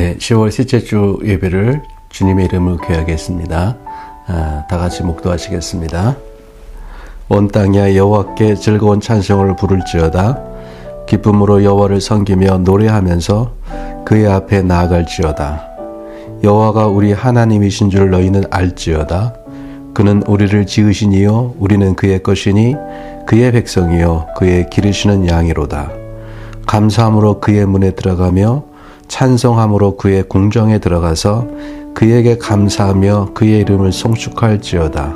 네, 10월 셋째 주 예배를 주님의 이름으로 교회하겠습니다. 다 같이 목도하시겠습니다. 온 땅이야 여호와께 즐거운 찬송을 부를지어다. 기쁨으로 여호와를 섬기며 노래하면서 그의 앞에 나아갈지어다. 여호와가 우리 하나님이신 줄 너희는 알지어다. 그는 우리를 지으신 이요 우리는 그의 것이니 그의 백성이요 그의 기르시는 양이로다. 감사함으로 그의 문에 들어가며 찬송함으로 그의 궁정에 들어가서 그에게 감사하며 그의 이름을 송축할지어다.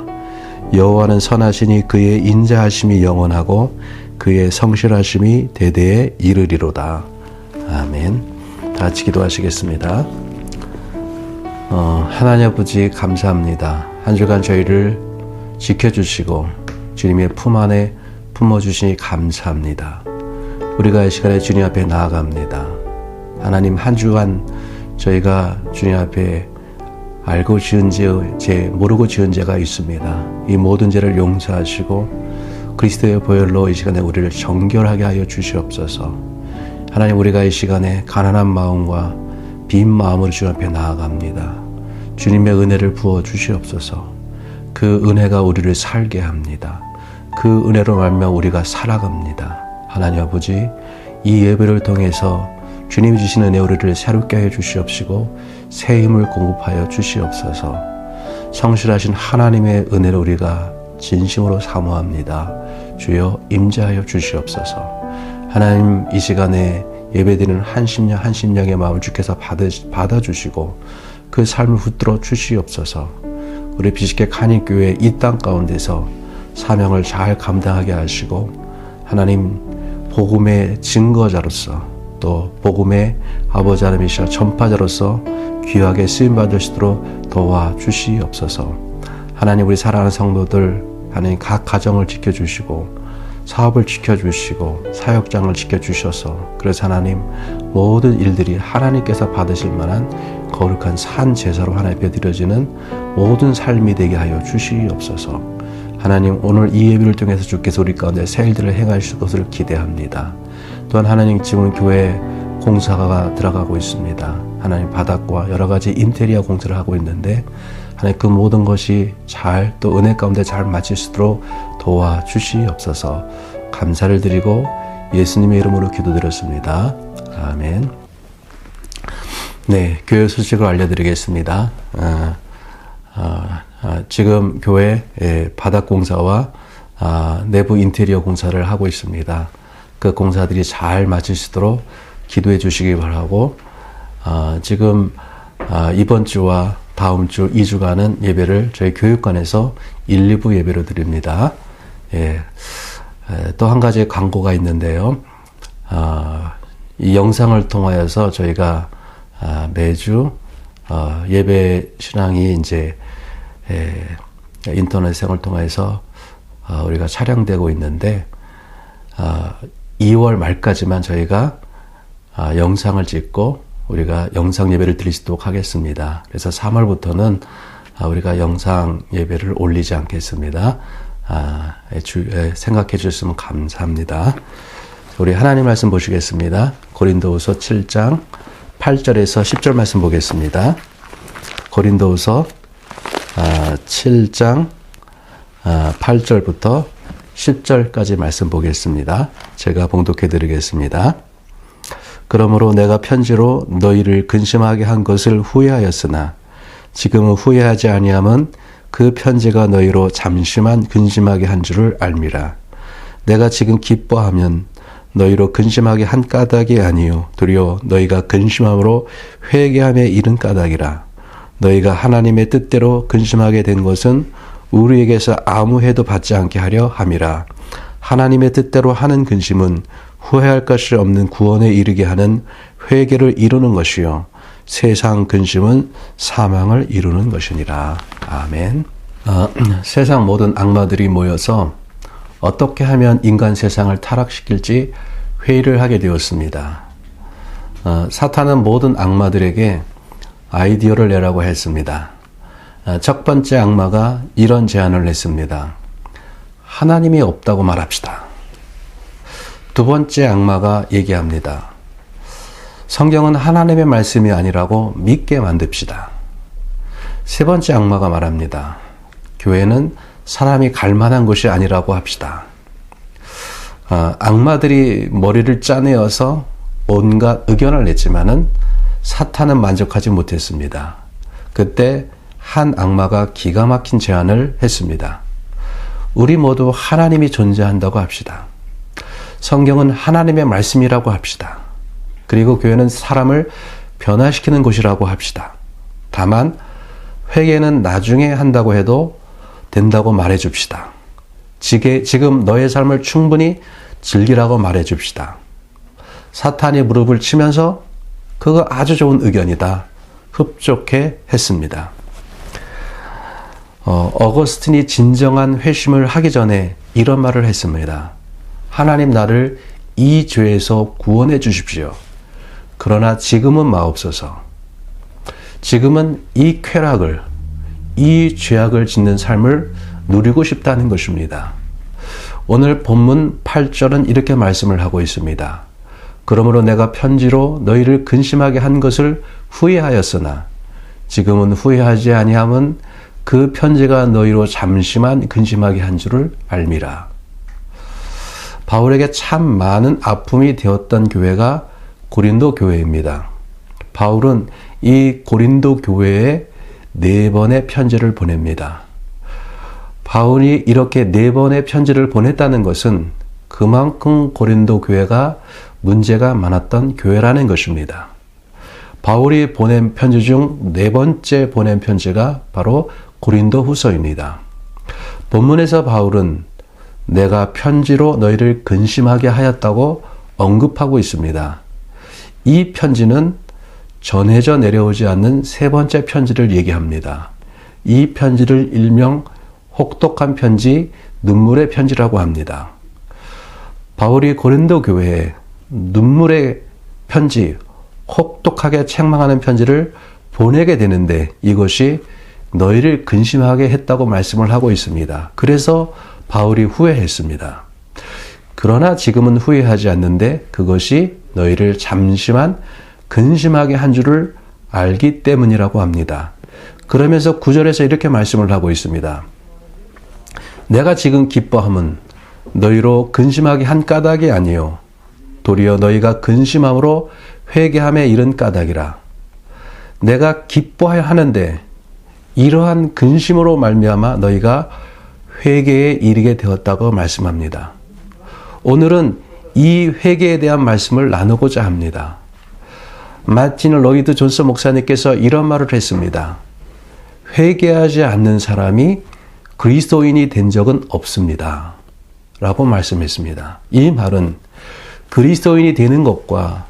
여호와는 선하시니 그의 인자하심이 영원하고 그의 성실하심이 대대에 이르리로다. 아멘. 다 같이 기도하시겠습니다. 하나님 아버지 감사합니다. 한 주간 저희를 지켜주시고 주님의 품 안에 품어주시니 감사합니다. 우리가 이 시간에 주님 앞에 나아갑니다. 하나님, 한 주간 저희가 주님 앞에 알고 지은 죄, 모르고 지은 죄가 있습니다. 이 모든 죄를 용서하시고 그리스도의 보혈로 이 시간에 우리를 정결하게 하여 주시옵소서. 하나님, 우리가 이 시간에 가난한 마음과 빈 마음으로 주님 앞에 나아갑니다. 주님의 은혜를 부어 주시옵소서. 그 은혜가 우리를 살게 합니다. 그 은혜로 말미암아 우리가 살아갑니다. 하나님 아버지, 이 예배를 통해서 주님이 주신 은혜 우리를 새롭게 하여 주시옵시고 새 힘을 공급하여 주시옵소서. 성실하신 하나님의 은혜를 우리가 진심으로 사모합니다. 주여 임재하여 주시옵소서. 하나님, 이 시간에 예배드리는 한 심령의 마음을 주께서 받아주시고 그 삶을 붙들어 주시옵소서. 우리 비식계 간이교회 이 땅 가운데서 사명을 잘 감당하게 하시고 하나님, 복음의 증거자로서 또 복음의 아버지 하나님이시여 전파자로서 귀하게 쓰임받을 수 있도록 도와주시옵소서. 하나님, 우리 사랑하는 성도들 하나님 각 가정을 지켜주시고 사업을 지켜주시고 사역장을 지켜주셔서 그래서 하나님 모든 일들이 하나님께서 받으실 만한 거룩한 산 제사로 하나님 앞에 드려지는 모든 삶이 되게 하여 주시옵소서. 하나님, 오늘 이 예배를 통해서 주께서 우리 가운데 새 일들을 행하실 것을 기대합니다. 또한 하나님, 지금 교회 공사가 들어가고 있습니다. 하나님, 바닥과 여러 가지 인테리어 공사를 하고 있는데 하나님, 그 모든 것이 잘 또 은혜 가운데 잘 마칠 수 있도록 도와주시옵소서. 감사를 드리고 예수님의 이름으로 기도드렸습니다. 아멘. 네, 교회 소식을 알려드리겠습니다. 지금 교회 바닥 공사와 내부 인테리어 공사를 하고 있습니다. 그 공사들이 잘 마칠 수 있도록 기도해 주시기 바라고, 지금 이번 주와 다음 주 2주간은 예배를 저희 교육관에서 1, 2부 예배로 드립니다. 또 한 가지 광고가 있는데요. 이 영상을 통하여서 저희가 매주 예배 신앙이 이제 인터넷상을 통해서 우리가 촬영되고 있는데 2월 말까지만 저희가 영상을 찍고 우리가 영상 예배를 드릴 수 있도록 하겠습니다. 그래서 3월부터는 우리가 영상 예배를 올리지 않겠습니다. 생각해 주셨으면 감사합니다. 우리 하나님 말씀 보시겠습니다. 고린도후서 7장 8절에서 10절 말씀 보겠습니다. 고린도후서 7장 8절부터 10절까지 말씀 보겠습니다. 제가 봉독해 드리겠습니다. 그러므로 내가 편지로 너희를 근심하게 한 것을 후회하였으나 지금은 후회하지 아니함은 그 편지가 너희로 잠시만 근심하게 한 줄을 알미라. 내가 지금 기뻐하면 너희로 근심하게 한 까닭이 아니요 도리어 너희가 근심함으로 회개함에 이른 까닭이라. 너희가 하나님의 뜻대로 근심하게 된 것은 우리에게서 아무 해도 받지 않게 하려 함이라. 하나님의 뜻대로 하는 근심은 후회할 것이 없는 구원에 이르게 하는 회개를 이루는 것이요 세상 근심은 사망을 이루는 것이니라. 아멘. 세상 모든 악마들이 모여서 어떻게 하면 인간 세상을 타락시킬지 회의를 하게 되었습니다. 사탄은 모든 악마들에게 아이디어를 내라고 했습니다. 첫 번째 악마가 이런 제안을 했습니다. 하나님이 없다고 말합시다. 두 번째 악마가 얘기합니다. 성경은 하나님의 말씀이 아니라고 믿게 만듭시다. 세 번째 악마가 말합니다. 교회는 사람이 갈 만한 곳이 아니라고 합시다. 악마들이 머리를 짜내어서 온갖 의견을 냈지만은 사탄은 만족하지 못했습니다. 그때 한 악마가 기가 막힌 제안을 했습니다. 우리 모두 하나님이 존재한다고 합시다. 성경은 하나님의 말씀이라고 합시다. 그리고 교회는 사람을 변화시키는 곳이라고 합시다. 다만 회개는 나중에 한다고 해도 된다고 말해 줍시다. 지금 너의 삶을 충분히 즐기라고 말해 줍시다. 사탄이 무릎을 치면서 그거 아주 좋은 의견이다. 흡족해 했습니다. 어거스틴이 진정한 회심을 하기 전에 이런 말을 했습니다. 하나님 나를 이 죄에서 구원해 주십시오. 그러나 지금은 마옵소서. 지금은 이 쾌락을, 이 죄악을 짓는 삶을 누리고 싶다는 것입니다. 오늘 본문 8절은 이렇게 말씀을 하고 있습니다. 그러므로 내가 편지로 너희를 근심하게 한 것을 후회하였으나 지금은 후회하지 아니함은 그 편지가 너희로 잠시만 근심하게 한 줄을 알미라. 바울에게 참 많은 아픔이 되었던 교회가 고린도 교회입니다. 바울은 이 고린도 교회에 4번의 편지를 보냅니다. 바울이 이렇게 4번의 편지를 보냈다는 것은 그만큼 고린도 교회가 문제가 많았던 교회라는 것입니다. 바울이 보낸 편지 중 4번째 보낸 편지가 바로 고린도 후서입니다. 본문에서 바울은 내가 편지로 너희를 근심하게 하였다고 언급하고 있습니다. 이 편지는 전해져 내려오지 않는 3번째 편지를 얘기합니다. 이 편지를 일명 혹독한 편지, 눈물의 편지라고 합니다. 바울이 고린도 교회에 눈물의 편지, 혹독하게 책망하는 편지를 보내게 되는데 이것이 너희를 근심하게 했다고 말씀을 하고 있습니다. 그래서 바울이 후회했습니다. 그러나 지금은 후회하지 않는데 그것이 너희를 잠시만 근심하게 한 줄을 알기 때문이라고 합니다. 그러면서 9절에서 이렇게 말씀을 하고 있습니다. 내가 지금 기뻐함은 너희로 근심하게 한 까닭이 아니요 도리어 너희가 근심함으로 회개함에 이른 까닭이라. 내가 기뻐하여 하는데 이러한 근심으로 말미암아 너희가 회개에 이르게 되었다고 말씀합니다. 오늘은 이 회개에 대한 말씀을 나누고자 합니다. 마틴 로이드 존스 목사님께서 이런 말을 했습니다. 회개하지 않는 사람이 그리스도인이 된 적은 없습니다. 라고 말씀했습니다. 이 말은 그리스도인이 되는 것과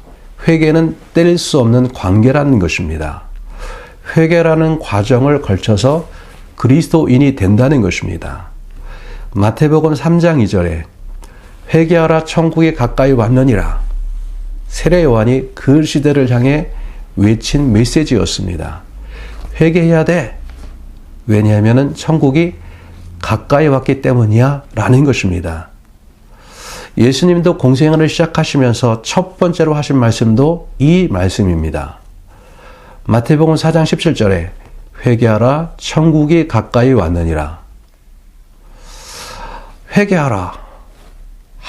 회개는 뗄 수 없는 관계라는 것입니다. 회개라는 과정을 걸쳐서 그리스도인이 된다는 것입니다. 마태복음 3장 2절에 회개하라 천국이 가까이 왔느니라. 세례 요한이 그 시대를 향해 외친 메시지였습니다. 회개해야 돼. 왜냐하면 천국이 가까이 왔기 때문이야 라는 것입니다. 예수님도 공생애를 시작하시면서 첫 번째로 하신 말씀도 이 말씀입니다. 마태복음 4장 17절에 회개하라 천국이 가까이 왔느니라. 회개하라.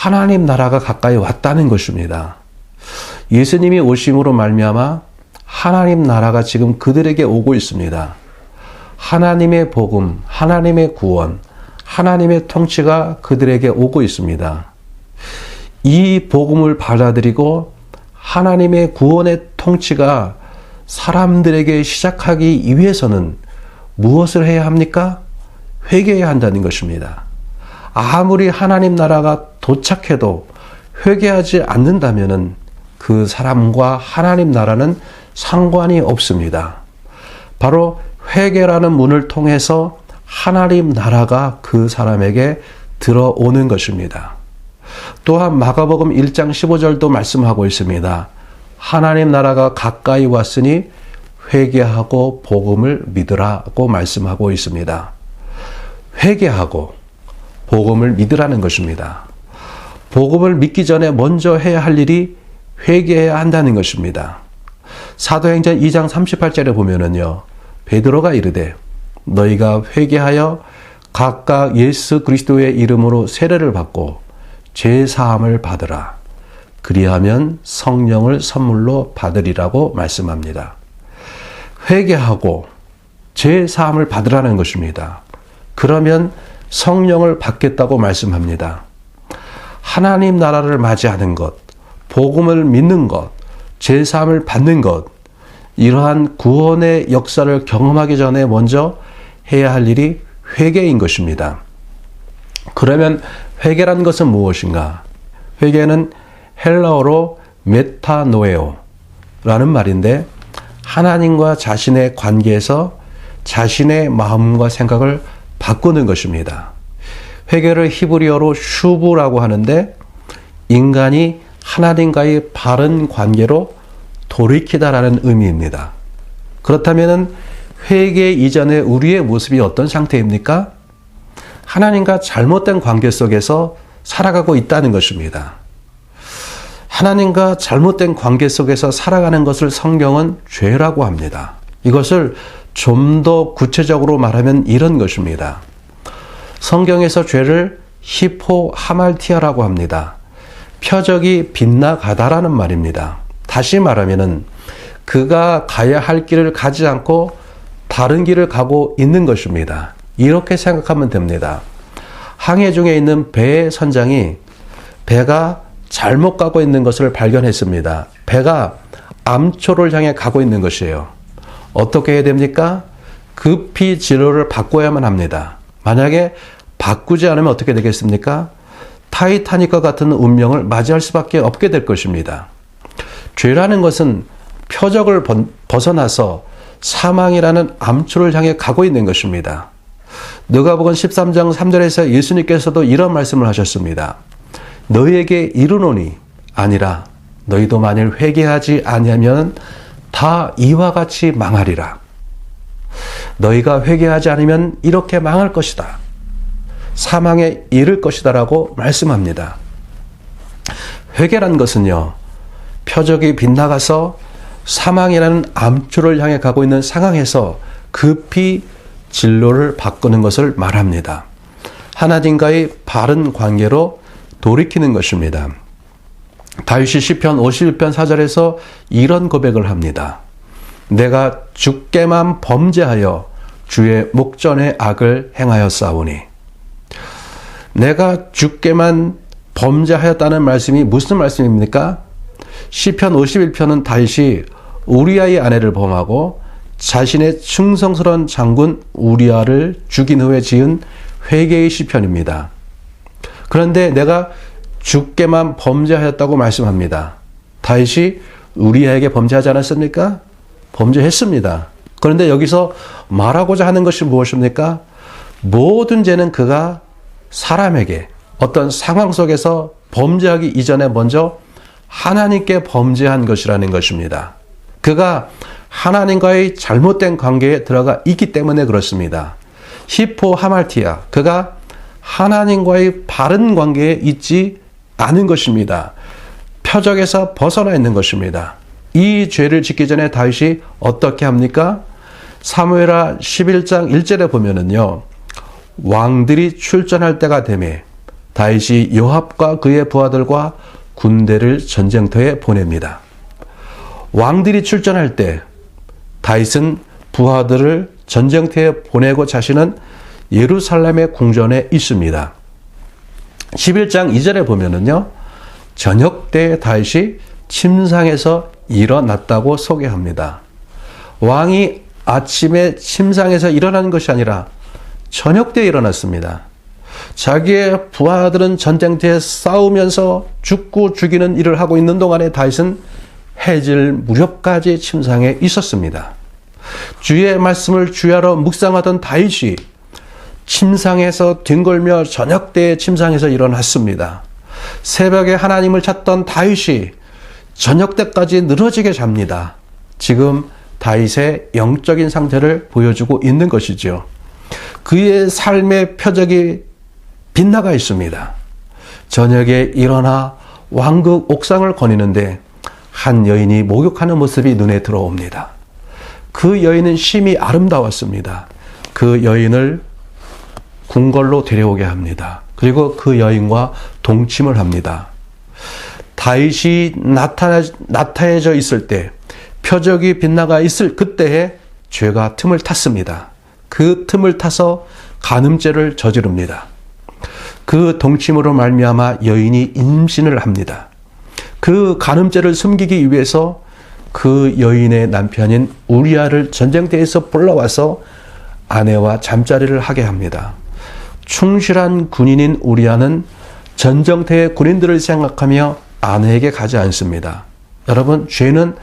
하나님 나라가 가까이 왔다는 것입니다. 예수님이 오심으로 말미암아 하나님 나라가 지금 그들에게 오고 있습니다. 하나님의 복음, 하나님의 구원, 하나님의 통치가 그들에게 오고 있습니다. 이 복음을 받아들이고 하나님의 구원의 통치가 사람들에게 시작하기 위해서는 무엇을 해야 합니까? 회개해야 한다는 것입니다. 아무리 하나님 나라가 도착해도 회개하지 않는다면 그 사람과 하나님 나라는 상관이 없습니다. 바로 회개라는 문을 통해서 하나님 나라가 그 사람에게 들어오는 것입니다. 또한 마가복음 1장 15절도 말씀하고 있습니다. 하나님 나라가 가까이 왔으니 회개하고 복음을 믿으라고 말씀하고 있습니다. 회개하고 복음을 믿으라는 것입니다. 복음을 믿기 전에 먼저 해야 할 일이 회개해야 한다는 것입니다. 사도행전 2장 38절에 보면은요, 베드로가 이르되 너희가 회개하여 각각 예수 그리스도의 이름으로 세례를 받고 죄 사함을 받으라. 그리하면 성령을 선물로 받으리라고 말씀합니다. 회개하고 죄 사함을 받으라는 것입니다. 그러면 성령을 받겠다고 말씀합니다. 하나님 나라를 맞이하는 것, 복음을 믿는 것, 죄 사함을 받는 것, 이러한 구원의 역사를 경험하기 전에 먼저 해야 할 일이 회개인 것입니다. 그러면 회개란 것은 무엇인가? 회개는 헬라어로 메타노에오라는 말인데, 하나님과 자신의 관계에서 자신의 마음과 생각을 바꾸는 것입니다. 회개를 히브리어로 슈브라고 하는데, 인간이 하나님과의 바른 관계로 돌이키다라는 의미입니다. 그렇다면 회개 이전에 우리의 모습이 어떤 상태입니까? 하나님과 잘못된 관계 속에서 살아가고 있다는 것입니다. 하나님과 잘못된 관계 속에서 살아가는 것을 성경은 죄라고 합니다. 이것을 좀 더 구체적으로 말하면 이런 것입니다. 성경에서 죄를 히포하말티아라고 합니다. 표적이 빗나가다라는 말입니다. 다시 말하면은 그가 가야 할 길을 가지 않고 다른 길을 가고 있는 것입니다. 이렇게 생각하면 됩니다. 항해 중에 있는 배의 선장이 배가 잘못 가고 있는 것을 발견했습니다. 배가 암초를 향해 가고 있는 것이에요. 어떻게 해야 됩니까? 급히 진로를 바꿔야만 합니다. 만약에 바꾸지 않으면 어떻게 되겠습니까? 타이타닉과 같은 운명을 맞이할 수밖에 없게 될 것입니다. 죄라는 것은 표적을 벗어나서 사망이라는 암초를 향해 가고 있는 것입니다. 누가복음 13장 3절에서 예수님께서도 이런 말씀을 하셨습니다. 너희에게 이르노니 아니라 너희도 만일 회개하지 아니하면 다 이와 같이 망하리라. 너희가 회개하지 않으면 이렇게 망할 것이다. 사망에 이를 것이다 라고 말씀합니다. 회개란 것은요, 표적이 빗나가서 사망이라는 암초를 향해 가고 있는 상황에서 급히 진로를 바꾸는 것을 말합니다. 하나님과의 바른 관계로 돌이키는 것입니다. 다윗이 시편 51편 4절에서 이런 고백을 합니다. 내가 주께만 범죄하여 주의 목전에 악을 행하였사오니. 내가 주께만 범죄하였다는 말씀이 무슨 말씀입니까? 시편 51편은 다윗이 우리아의 아내를 범하고 자신의 충성스러운 장군 우리아를 죽인 후에 지은 회개의 시편입니다. 그런데 내가 주께만 범죄하였다고 말씀합니다. 다윗이 우리아에게 범죄하지 않았습니까? 범죄했습니다. 그런데 여기서 말하고자 하는 것이 무엇입니까? 모든 죄는 그가 사람에게 어떤 상황 속에서 범죄하기 이전에 먼저 하나님께 범죄한 것이라는 것입니다. 그가 하나님과의 잘못된 관계에 들어가 있기 때문에 그렇습니다. 히포하말티아, 그가 하나님과의 바른 관계에 있지 않은 것입니다. 표적에서 벗어나 있는 것입니다. 이 죄를 짓기 전에 다윗이 어떻게 합니까? 사무엘하 11장 1절에 보면은요, 왕들이 출전할 때가 되매 다윗이 요압과 그의 부하들과 군대를 전쟁터에 보냅니다. 왕들이 출전할 때 다윗은 부하들을 전쟁터에 보내고 자신은 예루살렘의 궁전에 있습니다. 11장 2절에 보면은요, 저녁 때 다윗이 침상에서 일어났다고 소개합니다. 왕이 아침에 침상에서 일어나는 것이 아니라 저녁 때 일어났습니다. 자기의 부하들은 전쟁터에 싸우면서 죽고 죽이는 일을 하고 있는 동안에 다윗은 해질 무렵까지 침상에 있었습니다. 주의 말씀을 주야로 묵상하던 다윗이 침상에서 뒹굴며 저녁 때에 침상에서 일어났습니다. 새벽에 하나님을 찾던 다윗이 저녁 때까지 늘어지게 잡니다. 지금 다윗의 영적인 상태를 보여주고 있는 것이죠. 그의 삶의 표적이 빗나가 있습니다. 저녁에 일어나 왕궁 옥상을 거니는데 한 여인이 목욕하는 모습이 눈에 들어옵니다. 그 여인은 심히 아름다웠습니다. 그 여인을 궁궐로 데려오게 합니다. 그리고 그 여인과 동침을 합니다. 다윗이 나타해져 있을 때, 표적이 빗나가 있을 그때에 죄가 틈을 탔습니다. 그 틈을 타서 간음죄를 저지릅니다. 그 동침으로 말미암아 여인이 임신을 합니다. 그 간음죄를 숨기기 위해서 그 여인의 남편인 우리아를 전쟁터에서 불러와서 아내와 잠자리를 하게 합니다. 충실한 군인인 우리아는 전쟁터의 군인들을 생각하며 아내에게 가지 않습니다. 여러분, 죄는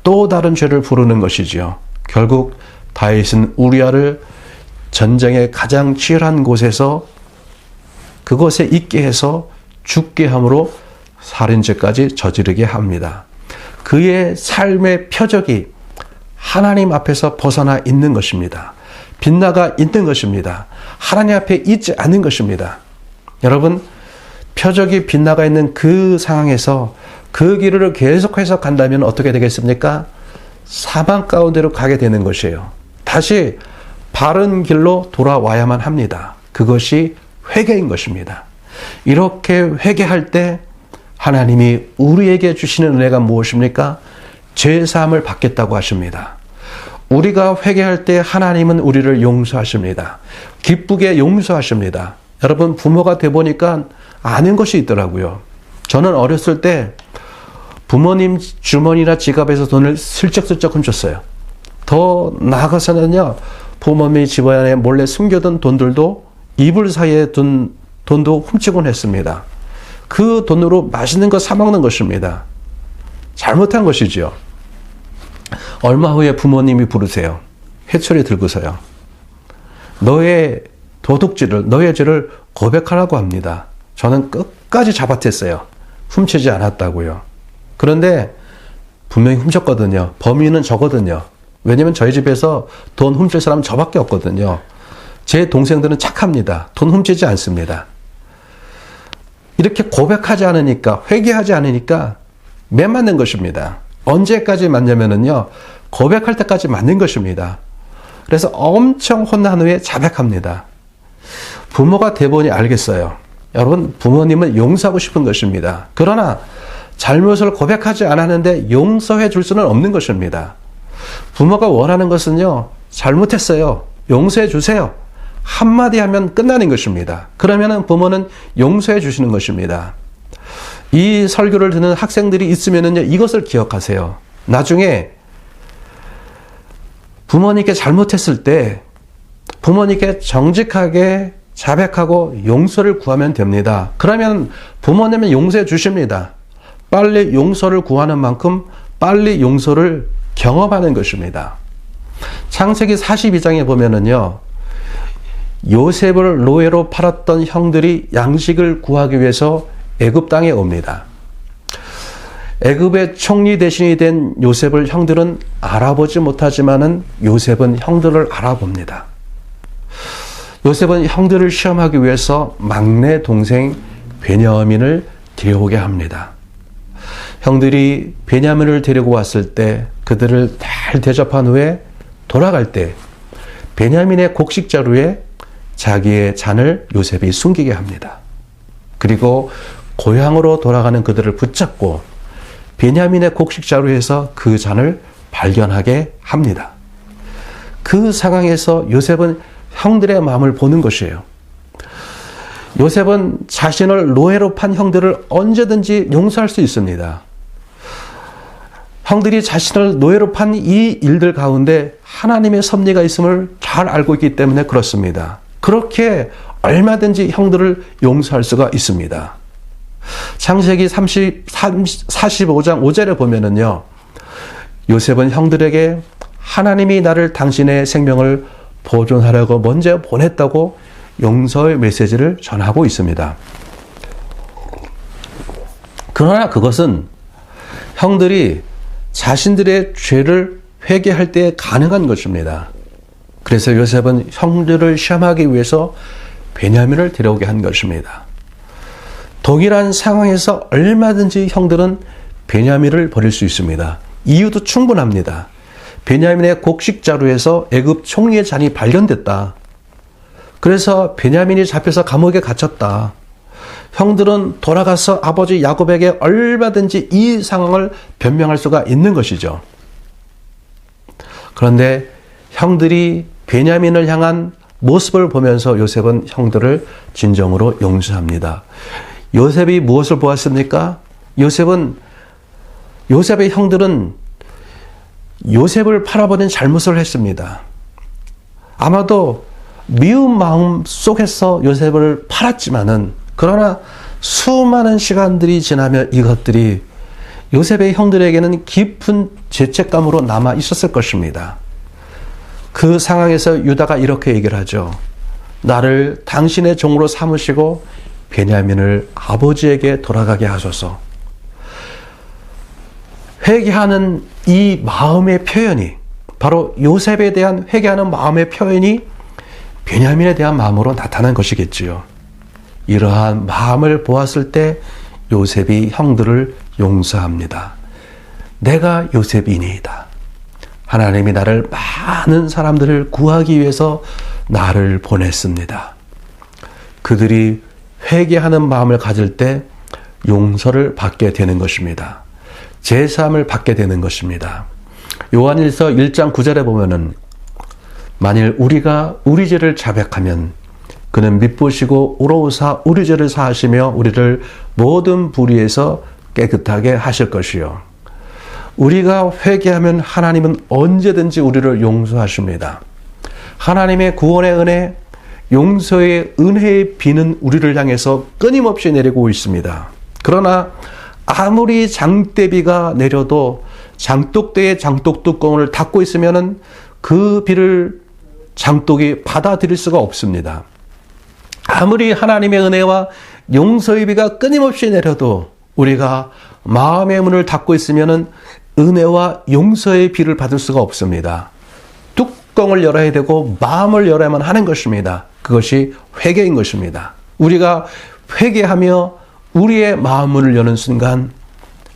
또 다른 죄를 부르는 것이지요. 결국 다윗은 우리아를 전쟁의 가장 치열한 곳에서 그곳에 있게 해서 죽게 함으로 살인죄까지 저지르게 합니다. 그의 삶의 표적이 하나님 앞에서 벗어나 있는 것입니다. 빗나가 있는 것입니다. 하나님 앞에 있지 않은 것입니다. 여러분, 표적이 빗나가 있는 그 상황에서 그 길을 계속해서 간다면 어떻게 되겠습니까? 사망 가운데로 가게 되는 것이에요. 다시 바른 길로 돌아와야만 합니다. 그것이 회개인 것입니다. 이렇게 회개할 때 하나님이 우리에게 주시는 은혜가 무엇입니까? 죄사함을 받겠다고 하십니다. 우리가 회개할 때 하나님은 우리를 용서하십니다. 기쁘게 용서하십니다. 여러분, 부모가 돼 보니까 아는 것이 있더라고요. 저는 어렸을 때 부모님 주머니나 지갑에서 돈을 슬쩍슬쩍 훔쳤어요. 더 나아가서는요, 부모님이 집안에 몰래 숨겨둔 돈들도 이불 사이에 둔 돈도 훔치곤 했습니다. 그 돈으로 맛있는 거 사 먹는 것입니다. 잘못한 것이지요. 얼마 후에 부모님이 부르세요. 회초리 들고서요. 너의 도둑질을, 너의 죄를 고백하라고 합니다. 저는 끝까지 잡아댔어요. 훔치지 않았다고요. 그런데 분명히 훔쳤거든요. 범인은 저거든요. 왜냐면 저희 집에서 돈 훔칠 사람은 저밖에 없거든요. 제 동생들은 착합니다. 돈 훔치지 않습니다. 이렇게 고백하지 않으니까, 회개하지 않으니까 매 맞는 것입니다. 언제까지 맞냐면요, 고백할 때까지 맞는 것입니다. 그래서 엄청 혼난 후에 자백합니다. 부모가 돼보니 알겠어요. 여러분, 부모님은 용서하고 싶은 것입니다. 그러나 잘못을 고백하지 않았는데 용서해 줄 수는 없는 것입니다. 부모가 원하는 것은요, 잘못했어요. 용서해 주세요. 한마디 하면 끝나는 것입니다. 그러면 부모는 용서해 주시는 것입니다. 이 설교를 듣는 학생들이 있으면요, 이것을 기억하세요. 나중에 부모님께 잘못했을 때 부모님께 정직하게 자백하고 용서를 구하면 됩니다. 그러면 부모님은 용서해 주십니다. 빨리 용서를 구하는 만큼 빨리 용서를 경험하는 것입니다. 창세기 42장에 보면은요, 요셉을 노예로 팔았던 형들이 양식을 구하기 위해서 애굽 땅에 옵니다. 애굽의 총리 대신이 된 요셉을 형들은 알아보지 못하지만은 요셉은 형들을 알아봅니다. 요셉은 형들을 시험하기 위해서 막내 동생 베냐민을 데려오게 합니다. 형들이 베냐민을 데리고 왔을 때 그들을 잘 대접한 후에 돌아갈 때 베냐민의 곡식 자루에 자기의 잔을 요셉이 숨기게 합니다. 그리고 고향으로 돌아가는 그들을 붙잡고 베냐민의 곡식 자루에서 그 잔을 발견하게 합니다. 그 상황에서 요셉은 형들의 마음을 보는 것이에요. 요셉은 자신을 노예로 판 형들을 언제든지 용서할 수 있습니다. 형들이 자신을 노예로 판 이 일들 가운데 하나님의 섭리가 있음을 잘 알고 있기 때문에 그렇습니다. 그렇게 얼마든지 형들을 용서할 수가 있습니다. 창세기 45장 5절에 보면은요, 요셉은 형들에게 하나님이 나를 당신의 생명을 보존하려고 먼저 보냈다고 용서의 메시지를 전하고 있습니다. 그러나 그것은 형들이 자신들의 죄를 회개할 때 가능한 것입니다. 그래서 요셉은 형들을 시험하기 위해서 베냐민을 데려오게 한 것입니다. 동일한 상황에서 얼마든지 형들은 베냐민을 버릴 수 있습니다. 이유도 충분합니다. 베냐민의 곡식 자루에서 애굽 총리의 잔이 발견됐다. 그래서 베냐민이 잡혀서 감옥에 갇혔다. 형들은 돌아가서 아버지 야곱에게 얼마든지 이 상황을 변명할 수가 있는 것이죠. 그런데 형들이 베냐민을 향한 모습을 보면서 요셉은 형들을 진정으로 용서합니다. 요셉이 무엇을 보았습니까? 요셉의 형들은 요셉을 팔아버린 잘못을 했습니다. 아마도 미운 마음 속에서 요셉을 팔았지만은, 그러나 수많은 시간들이 지나면 이것들이 요셉의 형들에게는 깊은 죄책감으로 남아 있었을 것입니다. 그 상황에서 유다가 이렇게 얘기를 하죠. 나를 당신의 종으로 삼으시고 베냐민을 아버지에게 돌아가게 하소서. 회개하는 이 마음의 표현이, 바로 요셉에 대한 회개하는 마음의 표현이 베냐민에 대한 마음으로 나타난 것이겠지요. 이러한 마음을 보았을 때 요셉이 형들을 용서합니다. 내가 요셉이니이다. 하나님이 나를 많은 사람들을 구하기 위해서 나를 보냈습니다. 그들이 회개하는 마음을 가질 때 용서를 받게 되는 것입니다. 제사함을 받게 되는 것입니다. 요한일서 1장 9절에 보면은 만일 우리가 우리 죄를 자백하면 그는 미쁘시고 오로우사 우리 죄를 사하시며 우리를 모든 불의에서 깨끗하게 하실 것이요. 우리가 회개하면 하나님은 언제든지 우리를 용서하십니다. 하나님의 구원의 은혜, 용서의 은혜의 비는 우리를 향해서 끊임없이 내리고 있습니다. 그러나 아무리 장대비가 내려도 장독대의 장독 뚜껑을 닫고 있으면은 그 비를 장독이 받아들일 수가 없습니다. 아무리 하나님의 은혜와 용서의 비가 끊임없이 내려도 우리가 마음의 문을 닫고 있으면은 은혜와 용서의 비를 받을 수가 없습니다. 뚜껑을 열어야 되고 마음을 열어야만 하는 것입니다. 그것이 회개인 것입니다. 우리가 회개하며 우리의 마음문을 여는 순간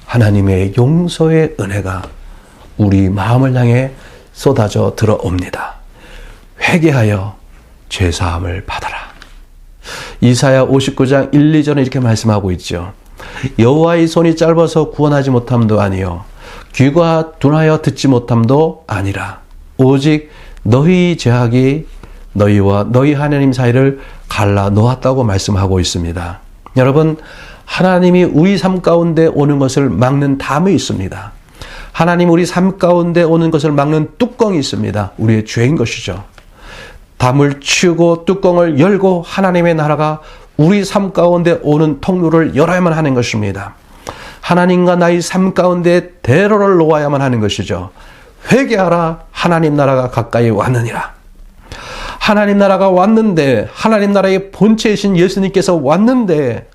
하나님의 용서의 은혜가 우리 마음을 향해 쏟아져 들어옵니다. 회개하여 죄사함을 받아라. 이사야 59장 1, 2절은 이렇게 말씀하고 있죠. 여호와의 손이 짧아서 구원하지 못함도 아니요 귀가 둔하여 듣지 못함도 아니라 오직 너희 죄악이 너희와 너희 하나님 사이를 갈라 놓았다고 말씀하고 있습니다. 여러분, 하나님이 우리 삶 가운데 오는 것을 막는 담이 있습니다. 하나님 우리 삶 가운데 오는 것을 막는 뚜껑이 있습니다. 우리의 죄인 것이죠. 담을 치우고 뚜껑을 열고 하나님의 나라가 우리 삶 가운데 오는 통로를 열어야만 하는 것입니다. 하나님과 나의 삶 가운데 대로를 놓아야만 하는 것이죠. 회개하라, 하나님 나라가 가까이 왔느니라. 하나님 나라가 왔는데, 하나님 나라의 본체이신 예수님께서 왔는데,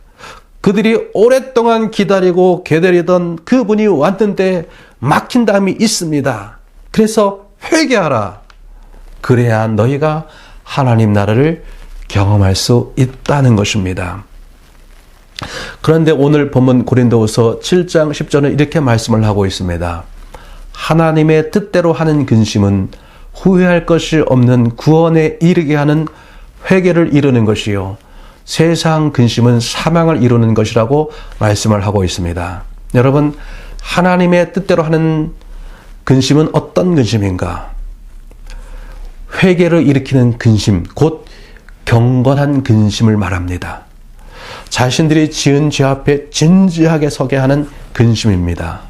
그들이 오랫동안 기다리고 기다리던 그분이 왔는데 막힌 담이 있습니다. 그래서 회개하라. 그래야 너희가 하나님 나라를 경험할 수 있다는 것입니다. 그런데 오늘 본문 고린도후서 7장 10절은 이렇게 말씀을 하고 있습니다. 하나님의 뜻대로 하는 근심은 후회할 것이 없는 구원에 이르게 하는 회개를 이루는 것이요 세상 근심은 사망을 이루는 것이라고 말씀을 하고 있습니다. 여러분, 하나님의 뜻대로 하는 근심은 어떤 근심인가? 회개를 일으키는 근심, 곧 경건한 근심을 말합니다. 자신들이 지은 죄 앞에 진지하게 서게 하는 근심입니다.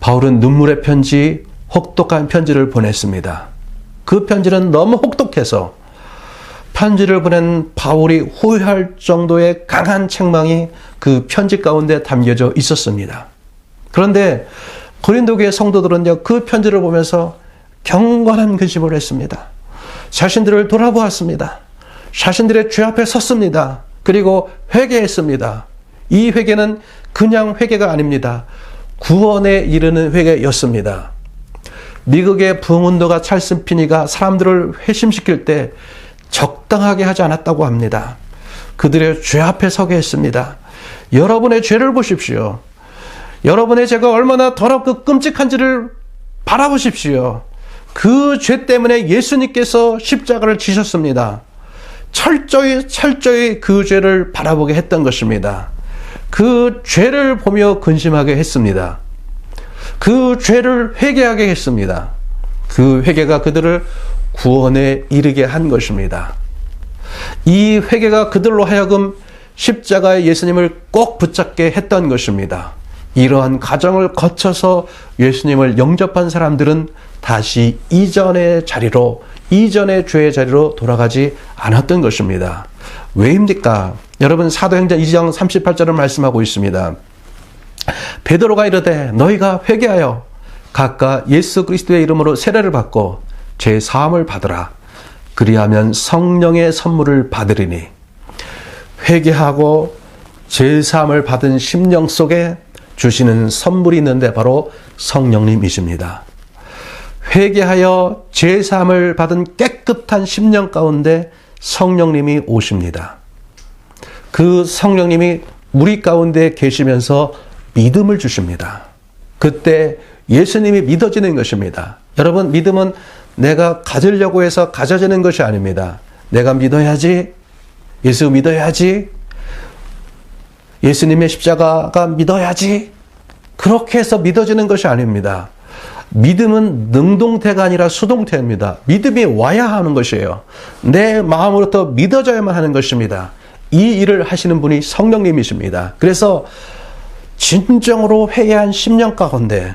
바울은 눈물의 편지, 혹독한 편지를 보냈습니다. 그 편지는 너무 혹독해서 편지를 보낸 바울이 후회할 정도의 강한 책망이 그 편지 가운데 담겨져 있었습니다. 그런데 고린도교의 성도들은요, 그 편지를 보면서 경건한 근심을 했습니다. 자신들을 돌아보았습니다. 자신들의 죄 앞에 섰습니다. 그리고 회개했습니다. 이 회개는 그냥 회개가 아닙니다. 구원에 이르는 회개였습니다. 미국의 부흥운동가 찰스 피니가 사람들을 회심시킬 때 적당하게 하지 않았다고 합니다. 그들의 죄 앞에 서게 했습니다. 여러분의 죄를 보십시오. 여러분의 죄가 얼마나 더럽고 끔찍한지를 바라보십시오. 그 죄 때문에 예수님께서 십자가를 지셨습니다. 철저히 그 죄를 바라보게 했던 것입니다. 그 죄를 보며 근심하게 했습니다. 그 죄를 회개하게 했습니다. 그 회개가 그들을 구원에 이르게 한 것입니다. 이 회개가 그들로 하여금 십자가의 예수님을 꼭 붙잡게 했던 것입니다. 이러한 과정을 거쳐서 예수님을 영접한 사람들은 다시 이전의 죄의 자리로 돌아가지 않았던 것입니다. 왜입니까? 여러분, 사도행전 2장 38절을 말씀하고 있습니다. 베드로가 이르되 너희가 회개하여 각각 예수 그리스도의 이름으로 세례를 받고 죄 사함을 받으라. 그리하면 성령의 선물을 받으리니. 회개하고 죄 사함을 받은 심령 속에 주시는 선물이 있는데 바로 성령님이십니다. 회개하여 죄 사함을 받은 깨끗한 심령 가운데 성령님이 오십니다. 그 성령님이 우리 가운데 계시면서 믿음을 주십니다. 그때 예수님이 믿어지는 것입니다. 여러분, 믿음은 내가 가지려고 해서 가져지는 것이 아닙니다. 내가 믿어야지, 예수 믿어야지, 예수님의 십자가가 믿어야지, 그렇게 해서 믿어지는 것이 아닙니다. 믿음은 능동태가 아니라 수동태입니다. 믿음이 와야 하는 것이에요. 내 마음으로부터 믿어져야만 하는 것입니다. 이 일을 하시는 분이 성령님이십니다. 그래서 진정으로 회개한 심령 가운데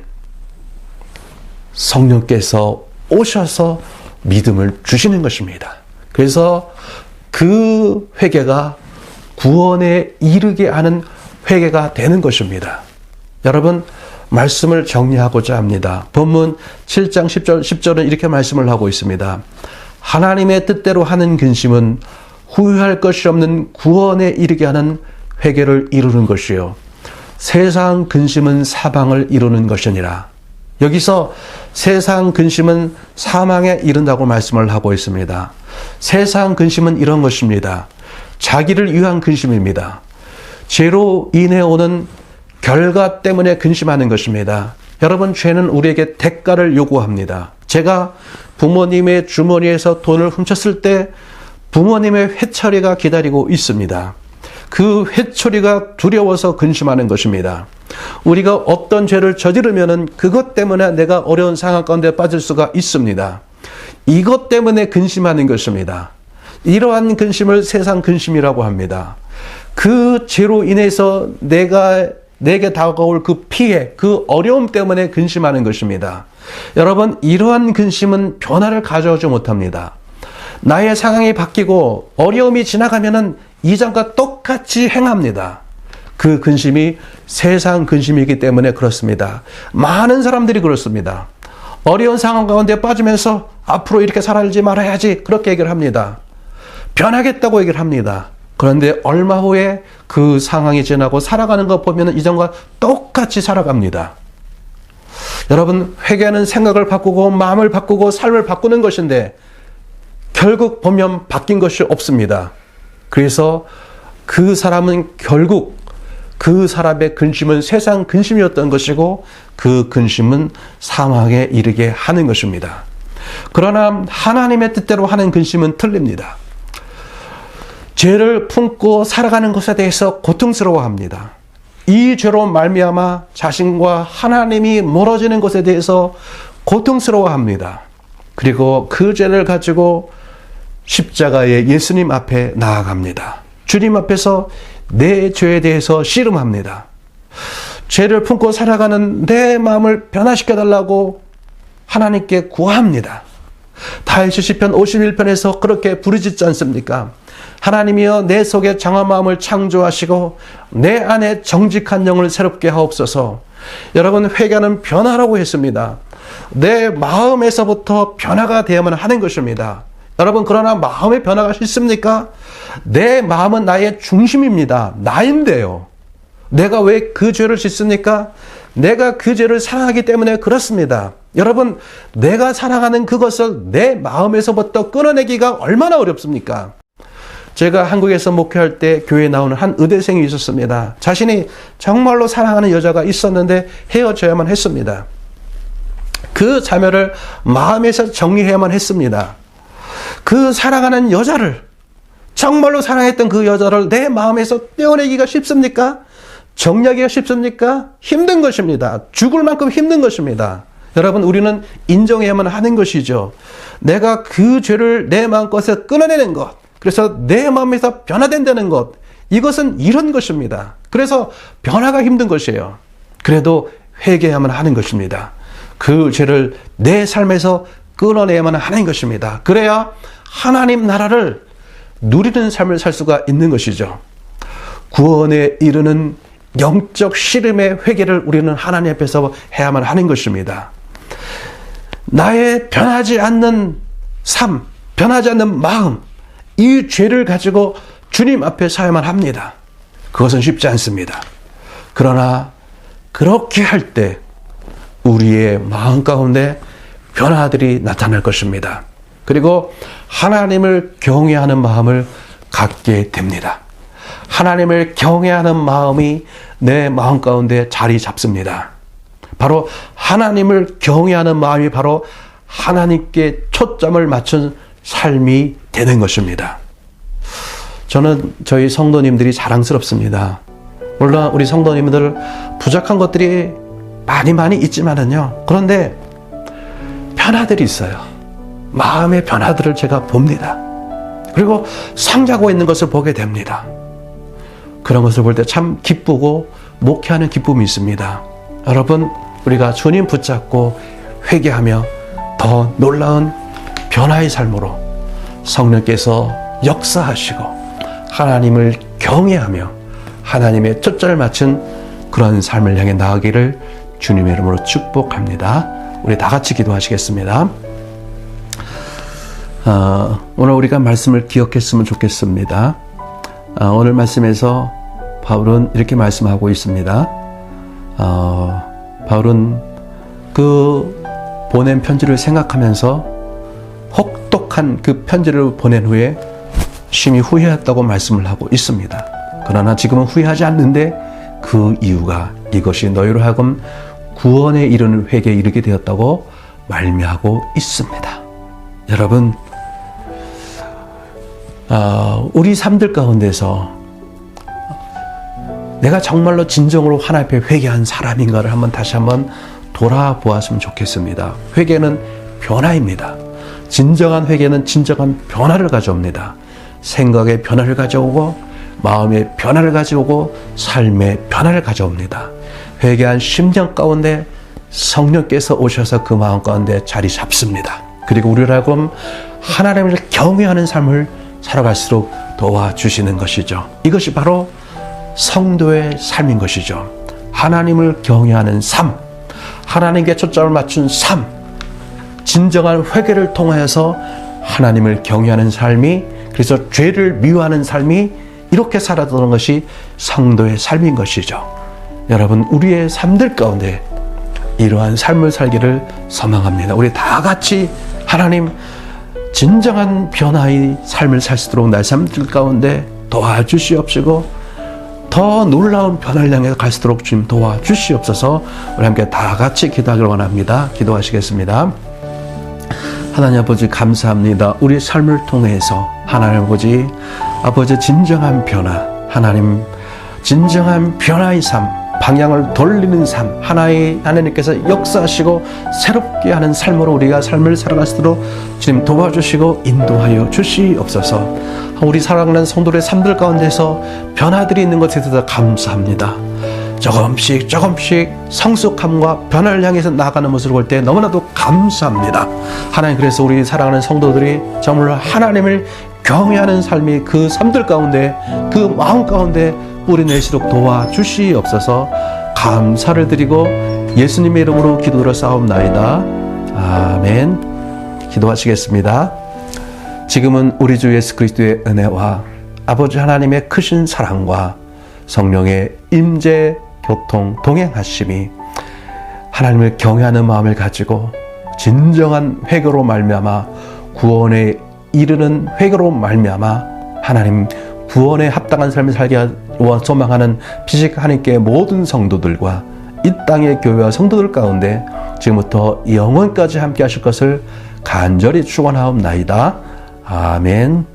성령께서 오셔서 믿음을 주시는 것입니다. 그래서 그 회개가 구원에 이르게 하는 회개가 되는 것입니다. 여러분, 말씀을 정리하고자 합니다. 본문 7장 10절은 이렇게 말씀을 하고 있습니다. 하나님의 뜻대로 하는 근심은 후회할 것이 없는 구원에 이르게 하는 회개를 이루는 것이요, 세상 근심은 사방을 이루는 것이니라. 여기서 세상 근심은 사망에 이른다고 말씀을 하고 있습니다. 세상 근심은 이런 것입니다. 자기를 위한 근심입니다. 죄로 인해 오는 결과 때문에 근심하는 것입니다. 여러분, 죄는 우리에게 대가를 요구합니다. 제가 부모님의 주머니에서 돈을 훔쳤을 때 부모님의 회초리가 기다리고 있습니다. 그 회초리가 두려워서 근심하는 것입니다. 우리가 어떤 죄를 저지르면 그것 때문에 내가 어려운 상황 가운데 빠질 수가 있습니다. 이것 때문에 근심하는 것입니다. 이러한 근심을 세상 근심이라고 합니다. 그 죄로 인해서 내게 다가올 그 피해, 그 어려움 때문에 근심하는 것입니다. 여러분, 이러한 근심은 변화를 가져오지 못합니다. 나의 상황이 바뀌고 어려움이 지나가면은 이전과 똑같이 행합니다. 그 근심이 세상 근심이기 때문에 그렇습니다. 많은 사람들이 그렇습니다. 어려운 상황 가운데 빠지면서 앞으로 이렇게 살지 말아야지, 그렇게 얘기를 합니다. 변하겠다고 얘기를 합니다. 그런데 얼마 후에 그 상황이 지나고 살아가는 거 보면 이전과 똑같이 살아갑니다. 여러분, 회개는 생각을 바꾸고 마음을 바꾸고 삶을 바꾸는 것인데 결국 보면 바뀐 것이 없습니다. 그래서 그 사람은 결국 그 사람의 근심은 세상 근심이었던 것이고 그 근심은 사망에 이르게 하는 것입니다. 그러나 하나님의 뜻대로 하는 근심은 틀립니다. 죄를 품고 살아가는 것에 대해서 고통스러워합니다. 이 죄로 말미암아 자신과 하나님이 멀어지는 것에 대해서 고통스러워합니다. 그리고 그 죄를 가지고 십자가의 예수님 앞에 나아갑니다. 주님 앞에서 내 죄에 대해서 씨름합니다. 죄를 품고 살아가는 내 마음을 변화시켜달라고 하나님께 구합니다. 다윗이 시편 51편에서 그렇게 부르짖지 않습니까? 하나님이여, 내 속에 정한 마음을 창조하시고 내 안에 정직한 영을 새롭게 하옵소서. 여러분, 회개는 변화라고 했습니다. 내 마음에서부터 변화가 되어야만 하는 것입니다. 여러분, 그러나 마음의 변화가 싫습니까? 내 마음은 나의 중심입니다. 나인데요. 내가 왜 그 죄를 짓습니까? 내가 그 죄를 사랑하기 때문에 그렇습니다. 여러분, 내가 사랑하는 그것을 내 마음에서부터 끊어내기가 얼마나 어렵습니까? 제가 한국에서 목회할 때 교회에 나오는 한 의대생이 있었습니다. 자신이 정말로 사랑하는 여자가 있었는데 헤어져야만 했습니다. 그 자매를 마음에서 정리해야만 했습니다. 그 사랑하는 여자를, 정말로 사랑했던 그 여자를 내 마음에서 떼어내기가 쉽습니까? 정리하기가 쉽습니까? 힘든 것입니다. 죽을 만큼 힘든 것입니다. 여러분, 우리는 인정해야만 하는 것이죠. 내가 그 죄를 내 마음껏에서 끊어내는 것, 그래서 내 마음에서 변화된다는 것, 이것은 이런 것입니다. 그래서 변화가 힘든 것이에요. 그래도 회개해야만 하는 것입니다. 그 죄를 내 삶에서 끊어내야만 하는 것입니다. 그래야 하나님 나라를 누리는 삶을 살 수가 있는 것이죠. 구원에 이르는 영적 씨름의 회개를 우리는 하나님 앞에서 해야만 하는 것입니다. 나의 변하지 않는 삶, 변하지 않는 마음, 이 죄를 가지고 주님 앞에 서야만 합니다. 그것은 쉽지 않습니다. 그러나 그렇게 할 때 우리의 마음 가운데 변화들이 나타날 것입니다. 그리고 하나님을 경외하는 마음을 갖게 됩니다. 하나님을 경외하는 마음이 내 마음 가운데 자리 잡습니다. 바로 하나님을 경외하는 마음이 바로 하나님께 초점을 맞춘 삶이 되는 것입니다. 저는 저희 성도님들이 자랑스럽습니다. 물론 우리 성도님들 부족한 것들이 많이 있지만은요. 그런데 변화들이 있어요. 마음의 변화들을 제가 봅니다. 그리고 성장하고 있는 것을 보게 됩니다. 그런 것을 볼 때 참 기쁘고 목회하는 기쁨이 있습니다. 여러분, 우리가 주님 붙잡고 회개하며 더 놀라운 변화의 삶으로 성령께서 역사하시고 하나님을 경외하며 하나님의 초점을 맞춘 그런 삶을 향해 나아가기를 주님의 이름으로 축복합니다. 우리 다 같이 기도하시겠습니다. 오늘 우리가 말씀을 기억했으면 좋겠습니다. 오늘 말씀에서 바울은 이렇게 말씀하고 있습니다. 바울은 그 보낸 편지를 생각하면서 혹독한 그 편지를 보낸 후에 심히 후회했다고 말씀을 하고 있습니다. 그러나 지금은 후회하지 않는데 그 이유가 이것이 너희로 하여금 구원에 이르는 회개에 이르게 되었다고 말미하고 있습니다. 여러분, 우리 삶들 가운데서 내가 정말로 진정으로 하나님 앞에 회개한 사람인가를 다시 한번 돌아보았으면 좋겠습니다. 회개는 변화입니다. 진정한 회개는 진정한 변화를 가져옵니다. 생각의 변화를 가져오고 마음의 변화를 가져오고 삶의 변화를 가져옵니다. 회개한 심령 가운데 성령께서 오셔서 그 마음 가운데 자리 잡습니다. 그리고 우리라고 하나님을 경외하는 삶을 살아갈수록 도와주시는 것이죠. 이것이 바로 성도의 삶인 것이죠. 하나님을 경외하는 삶, 하나님께 초점을 맞춘 삶, 진정한 회개를 통하여서 하나님을 경외하는 삶이, 그래서 죄를 미워하는 삶이 이렇게 살아가는 것이 성도의 삶인 것이죠. 여러분, 우리의 삶들 가운데 이러한 삶을 살기를 소망합니다. 우리 다 같이 하나님 진정한 변화의 삶을 살 수 있도록 날 삶들 가운데 도와주시옵시고 더 놀라운 변화를 향해 갈 수 있도록 주님 도와주시옵소서. 우리 함께 다 같이 기도하기를 원합니다. 기도하시겠습니다. 하나님 아버지 감사합니다. 우리 삶을 통해서 하나님 아버지 진정한 변화, 하나님 진정한 변화의 삶, 방향을 돌리는 삶, 하나님께서 역사하시고 새롭게 하는 삶으로 우리가 삶을 살아갈 수 있도록 주님 도와주시고 인도하여 주시옵소서. 우리 사랑하는 성도의 삶들 가운데서 변화들이 있는 것에 대해서 감사합니다. 조금씩 성숙함과 변화를 향해서 나아가는 모습을 볼 때 너무나도 감사합니다. 하나님, 그래서 우리 사랑하는 성도들이 정말 하나님을 경외하는 삶이 그 삶들 가운데, 그 마음 가운데 뿌리내시도록 도와주시옵소서. 감사를 드리고 예수님의 이름으로 기도로 싸움나이다. 아멘. 기도하시겠습니다. 지금은 우리 주 예수 그리스도의 은혜와 아버지 하나님의 크신 사랑과 성령의 임재, 교통, 동행하심이 하나님을 경외하는 마음을 가지고 진정한 회개로 말미암아 구원에 이르는 회개로 말미암아 하나님 구원에 합당한 삶을 살게 소망하는 피식 하나님께 모든 성도들과 이 땅의 교회와 성도들 가운데 지금부터 영원까지 함께 하실 것을 간절히 축원하옵나이다. 아멘.